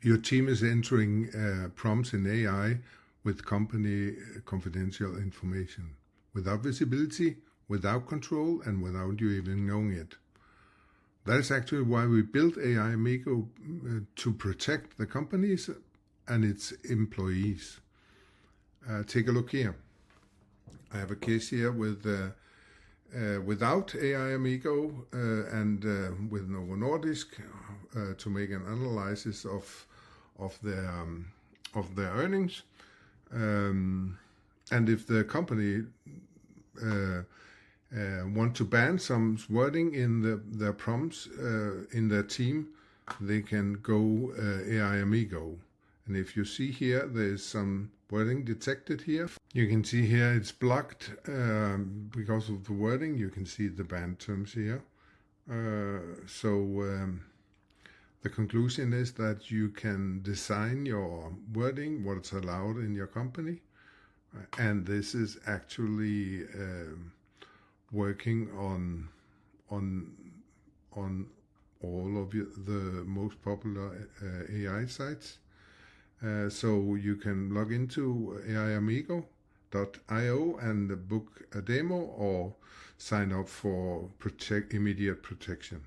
your team is entering prompts in AI with company confidential information, without visibility, without control, and without you even knowing it. That is actually why we built AI Amigo, to protect the companies and its employees. Take a look here. I have a case here with without AI Amigo and with Novo Nordisk to make an analysis of their earnings, and if the company want to ban some wording in their prompts in their team, they can go AI Amigo. And if you see here, there's some wording detected here. You can see here it's blocked because of the wording. You can see the banned terms here. The conclusion is that you can design your wording, what's allowed in your company, and this is actually working on all of the most popular AI sites. So you can log into aiamigo.io and book a demo or sign up for immediate protection.